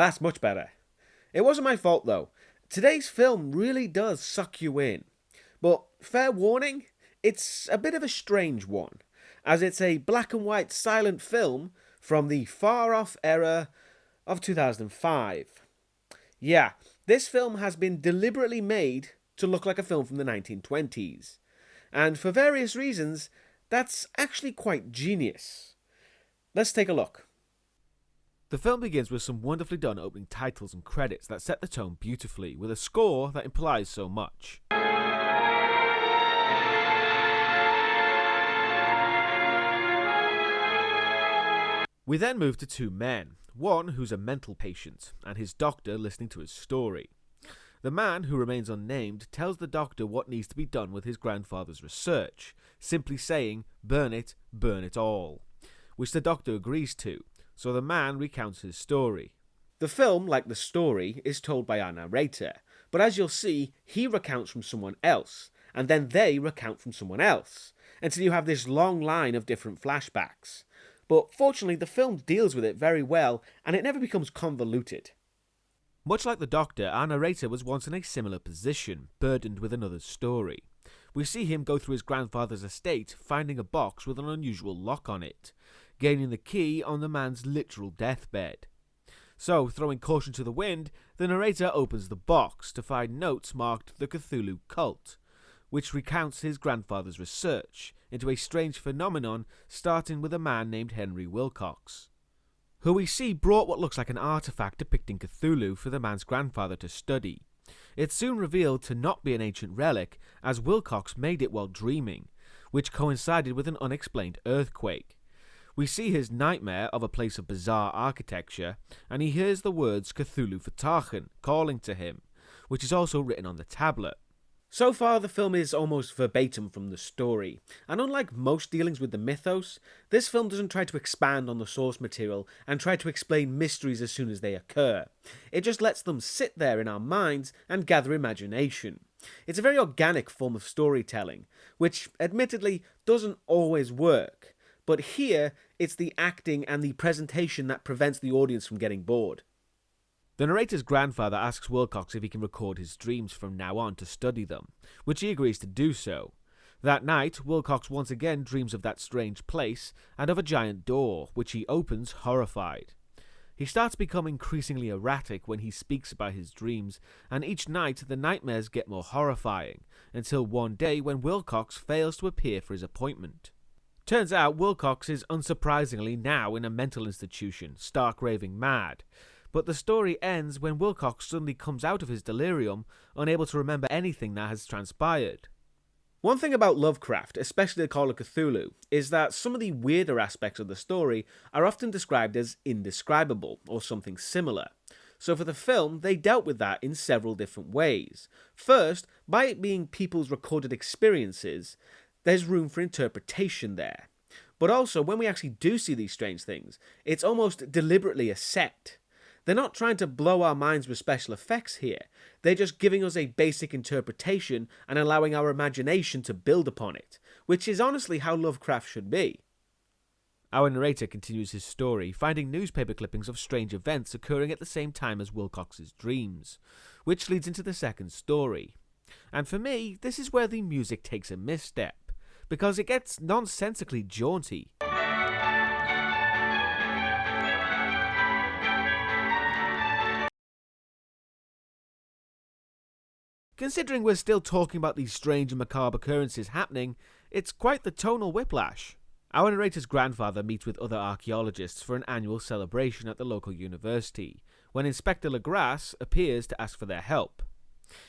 that's much better. It wasn't my fault though. Today's film really does suck you in. But fair warning, it's a bit of a strange one, as it's a black and white silent film from the far-off era of 2005. Yeah, this film has been deliberately made to look like a film from the 1920s. And for various reasons, that's actually quite genius. Let's take a look. The film begins with some wonderfully done opening titles and credits that set the tone beautifully, with a score that implies so much. We then move to two men, one who's a mental patient, and his doctor listening to his story. The man, who remains unnamed, tells the doctor what needs to be done with his grandfather's research, simply saying, burn it all, which the doctor agrees to, so the man recounts his story. The film, like the story, is told by our narrator, but as you'll see, he recounts from someone else, and then they recount from someone else, until you have this long line of different flashbacks. But fortunately, the film deals with it very well, and it never becomes convoluted. Much like the Doctor, our narrator was once in a similar position, burdened with another story. We see him go through his grandfather's estate, finding a box with an unusual lock on it, gaining the key on the man's literal deathbed. So, throwing caution to the wind, the narrator opens the box to find notes marked the Cthulhu cult, which recounts his grandfather's research into a strange phenomenon starting with a man named Henry Wilcox, who we see brought what looks like an artifact depicting Cthulhu for the man's grandfather to study. It's soon revealed to not be an ancient relic, as Wilcox made it while dreaming, which coincided with an unexplained earthquake. We see his nightmare of a place of bizarre architecture, and he hears the words Cthulhu Vertagen calling to him, which is also written on the tablet. So far, the film is almost verbatim from the story, and unlike most dealings with the mythos, this film doesn't try to expand on the source material and try to explain mysteries as soon as they occur. It just lets them sit there in our minds and gather imagination. It's a very organic form of storytelling, which admittedly doesn't always work, but here it's the acting and the presentation that prevents the audience from getting bored. The narrator's grandfather asks Wilcox if he can record his dreams from now on to study them, which he agrees to do so. That night, Wilcox once again dreams of that strange place and of a giant door, which he opens horrified. He starts becoming increasingly erratic when he speaks about his dreams, and each night the nightmares get more horrifying, until one day when Wilcox fails to appear for his appointment. Turns out Wilcox is unsurprisingly now in a mental institution, stark raving mad. But the story ends when Wilcox suddenly comes out of his delirium, unable to remember anything that has transpired. One thing about Lovecraft, especially the Call of Cthulhu, is that some of the weirder aspects of the story are often described as indescribable, or something similar. So for the film, they dealt with that in several different ways. First, by it being people's recorded experiences, there's room for interpretation there. But also, when we actually do see these strange things, it's almost deliberately a set. They're not trying to blow our minds with special effects here. They're just giving us a basic interpretation and allowing our imagination to build upon it, which is honestly how Lovecraft should be. Our narrator continues his story, finding newspaper clippings of strange events occurring at the same time as Wilcox's dreams, which leads into the second story. And for me, this is where the music takes a misstep, because it gets nonsensically jaunty. Considering we're still talking about these strange and macabre occurrences happening, it's quite the tonal whiplash. Our narrator's grandfather meets with other archaeologists for an annual celebration at the local university, when Inspector Legrasse appears to ask for their help.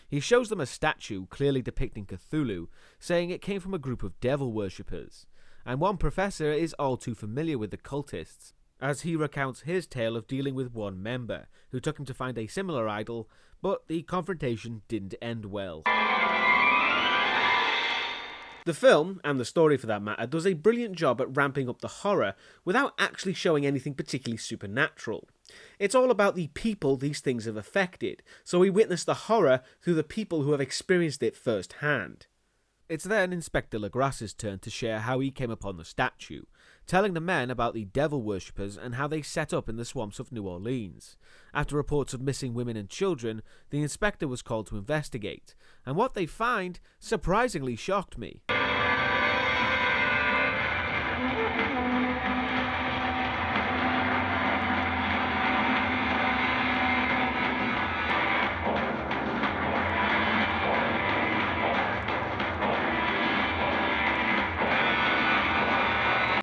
He shows them a statue clearly depicting Cthulhu, saying it came from a group of devil worshippers, and one professor is all too familiar with the cultists, as he recounts his tale of dealing with one member, who took him to find a similar idol, but the confrontation didn't end well. The film, and the story for that matter, does a brilliant job at ramping up the horror without actually showing anything particularly supernatural. It's all about the people these things have affected, so we witness the horror through the people who have experienced it firsthand. It's then Inspector Legrasse's turn to share how he came upon the statue, telling the men about the devil worshippers and how they set up in the swamps of New Orleans. After reports of missing women and children, the inspector was called to investigate, and what they find surprisingly shocked me.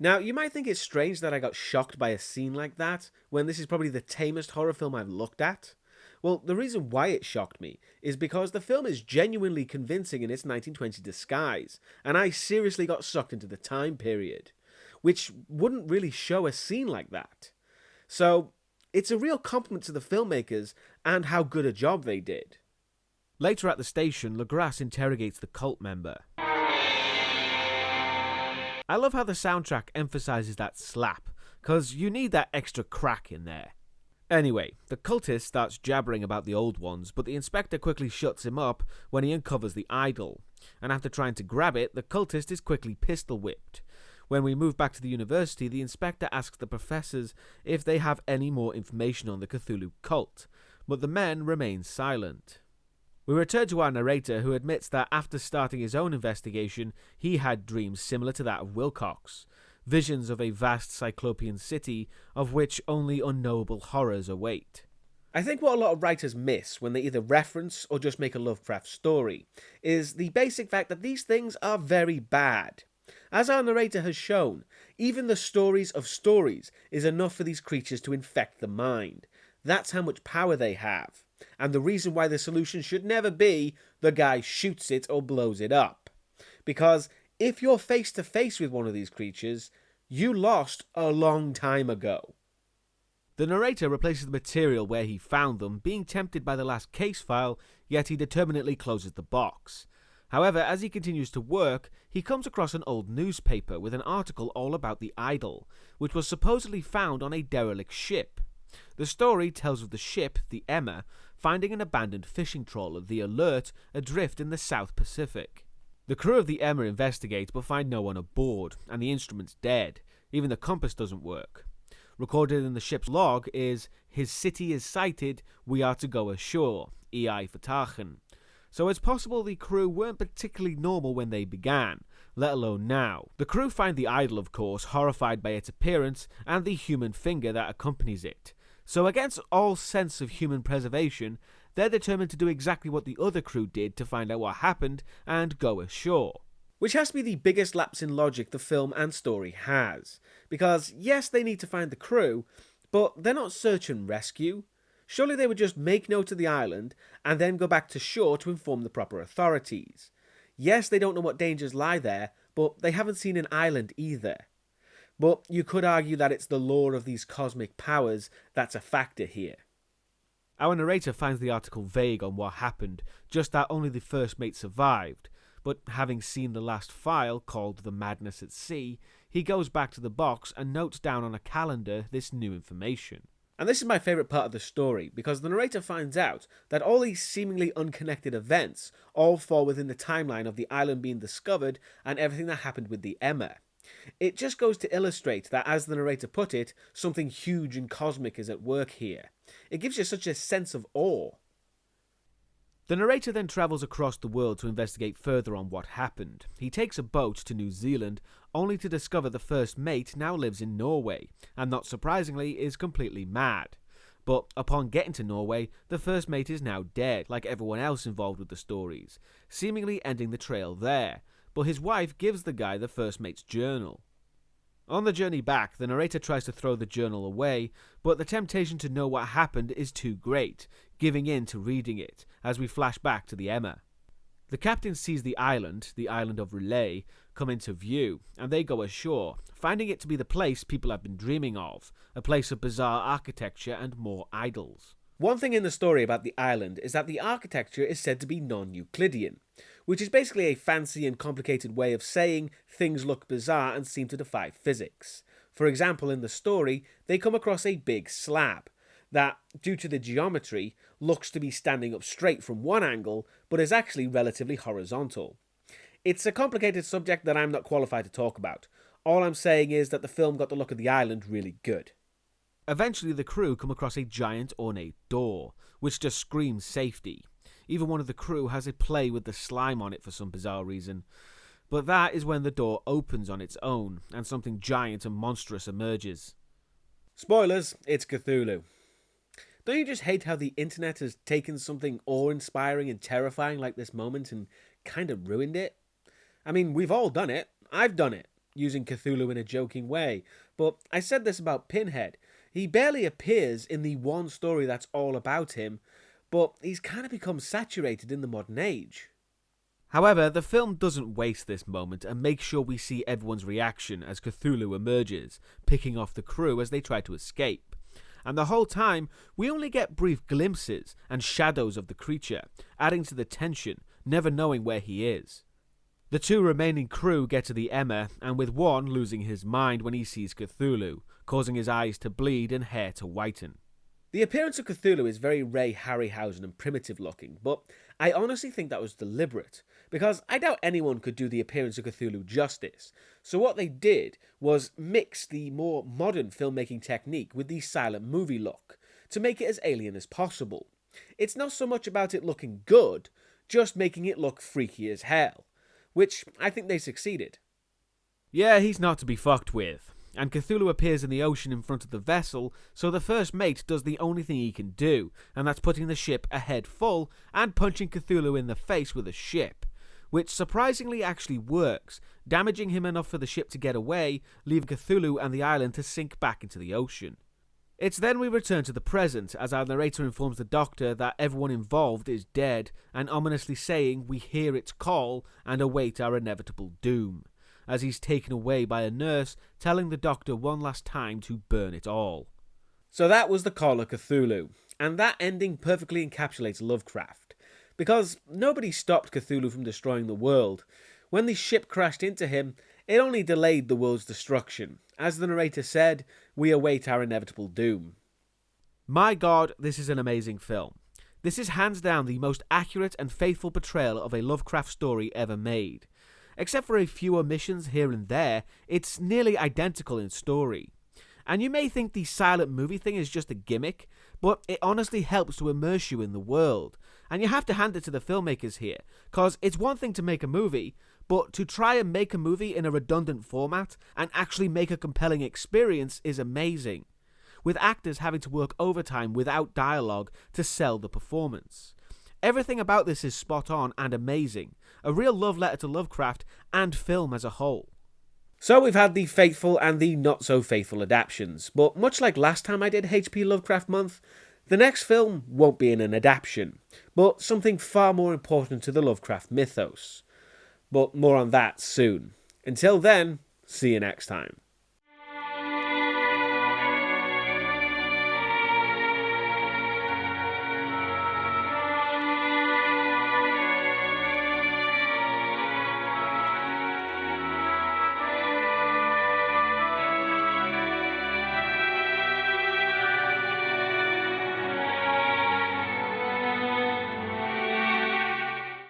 Now, you might think it's strange that I got shocked by a scene like that, when this is probably the tamest horror film I've looked at. Well, the reason why it shocked me is because the film is genuinely convincing in its 1920 disguise, and I seriously got sucked into the time period, which wouldn't really show a scene like that. So, it's a real compliment to the filmmakers and how good a job they did. Later at the station, Legrasse interrogates the cult member. I love how the soundtrack emphasises that slap, cause you need that extra crack in there. Anyway, the cultist starts jabbering about the old ones, but the inspector quickly shuts him up when he uncovers the idol, and after trying to grab it, the cultist is quickly pistol whipped. When we move back to the university, the inspector asks the professors if they have any more information on the Cthulhu cult, but the men remain silent. We return to our narrator, who admits that after starting his own investigation, he had dreams similar to that of Wilcox, visions of a vast cyclopean city of which only unknowable horrors await. I think what a lot of writers miss when they either reference or just make a Lovecraft story is the basic fact that these things are very bad. As our narrator has shown, even the stories of stories is enough for these creatures to infect the mind. That's how much power they have. And the reason why the solution should never be the guy shoots it or blows it up. Because if you're face to face with one of these creatures, you lost a long time ago. The narrator replaces the material where he found them, being tempted by the last case file, yet he determinately closes the box. However, as he continues to work, he comes across an old newspaper with an article all about the idol, which was supposedly found on a derelict ship. The story tells of the ship, the Emma, finding an abandoned fishing trawler, the Alert, adrift in the South Pacific. The crew of the Emma investigate but find no one aboard, and the instrument's dead. Even the compass doesn't work. Recorded in the ship's log is, "His city is sighted, we are to go ashore, ei vertagen." So it's possible the crew weren't particularly normal when they began, let alone now. The crew find the idol, of course, horrified by its appearance and the human finger that accompanies it. So against all sense of human preservation, they're determined to do exactly what the other crew did to find out what happened and go ashore. Which has to be the biggest lapse in logic the film and story has. Because yes, they need to find the crew, but they're not search and rescue. Surely they would just make note of the island and then go back to shore to inform the proper authorities. Yes, they don't know what dangers lie there, but they haven't seen an island either. But you could argue that it's the lore of these cosmic powers that's a factor here. Our narrator finds the article vague on what happened, just that only the first mate survived, but having seen the last file, called The Madness at Sea, he goes back to the box and notes down on a calendar this new information. And this is my favourite part of the story, because the narrator finds out that all these seemingly unconnected events all fall within the timeline of the island being discovered and everything that happened with the Emma. It just goes to illustrate that, as the narrator put it, something huge and cosmic is at work here. It gives you such a sense of awe. The narrator then travels across the world to investigate further on what happened. He takes a boat to New Zealand, only to discover the first mate now lives in Norway, and not surprisingly is completely mad. But upon getting to Norway, the first mate is now dead, like everyone else involved with the stories, seemingly ending the trail there. But his wife gives the guy the first mate's journal. On the journey back, the narrator tries to throw the journal away, but the temptation to know what happened is too great, giving in to reading it, as we flash back to the Emma. The captain sees the island of Relay, come into view, and they go ashore, finding it to be the place people have been dreaming of, a place of bizarre architecture and more idols. One thing in the story about the island is that the architecture is said to be non-Euclidean, which is basically a fancy and complicated way of saying things look bizarre and seem to defy physics. For example, in the story, they come across a big slab that, due to the geometry, looks to be standing up straight from one angle, but is actually relatively horizontal. It's a complicated subject that I'm not qualified to talk about. All I'm saying is that the film got the look of the island really good. Eventually, the crew come across a giant ornate door, which just screams safety. Even one of the crew has a play with the slime on it for some bizarre reason. But that is when the door opens on its own, and something giant and monstrous emerges. Spoilers, it's Cthulhu. Don't you just hate how the internet has taken something awe-inspiring and terrifying like this moment and kind of ruined it? I mean, we've all done it. I've done it, using Cthulhu in a joking way. But I said this about Pinhead. He barely appears in the one story that's all about him, but he's kind of become saturated in the modern age. However, the film doesn't waste this moment and makes sure we see everyone's reaction as Cthulhu emerges, picking off the crew as they try to escape. And the whole time, we only get brief glimpses and shadows of the creature, adding to the tension, never knowing where he is. The two remaining crew get to the Emma, and with one losing his mind when he sees Cthulhu, causing his eyes to bleed and hair to whiten. The appearance of Cthulhu is very Ray Harryhausen and primitive looking, but I honestly think that was deliberate, because I doubt anyone could do the appearance of Cthulhu justice. So what they did was mix the more modern filmmaking technique with the silent movie look, to make it as alien as possible. It's not so much about it looking good, just making it look freaky as hell, which I think they succeeded. Yeah, he's not to be fucked with. And Cthulhu appears in the ocean in front of the vessel, so the first mate does the only thing he can do, and that's putting the ship ahead full and punching Cthulhu in the face with a ship, which surprisingly actually works, damaging him enough for the ship to get away, leaving Cthulhu and the island to sink back into the ocean. It's then we return to the present, as our narrator informs the Doctor that everyone involved is dead, and ominously saying we hear its call and await our inevitable doom, as he's taken away by a nurse telling the Doctor one last time to burn it all. So that was the Call of Cthulhu, and that ending perfectly encapsulates Lovecraft, because nobody stopped Cthulhu from destroying the world. When the ship crashed into him, it only delayed the world's destruction. As the narrator said, we await our inevitable doom. My God, this is an amazing film. This is hands down the most accurate and faithful portrayal of a Lovecraft story ever made. Except for a few omissions here and there, it's nearly identical in story. And you may think the silent movie thing is just a gimmick, but it honestly helps to immerse you in the world. And you have to hand it to the filmmakers here, cause it's one thing to make a movie, but to try and make a movie in a redundant format and actually make a compelling experience is amazing, with actors having to work overtime without dialogue to sell the performance. Everything about this is spot on and amazing, a real love letter to Lovecraft and film as a whole. So we've had the faithful and the not so faithful adaptions, but much like last time I did HP Lovecraft Month, the next film won't be in an adaptation, but something far more important to the Lovecraft mythos. But more on that soon. Until then, see you next time.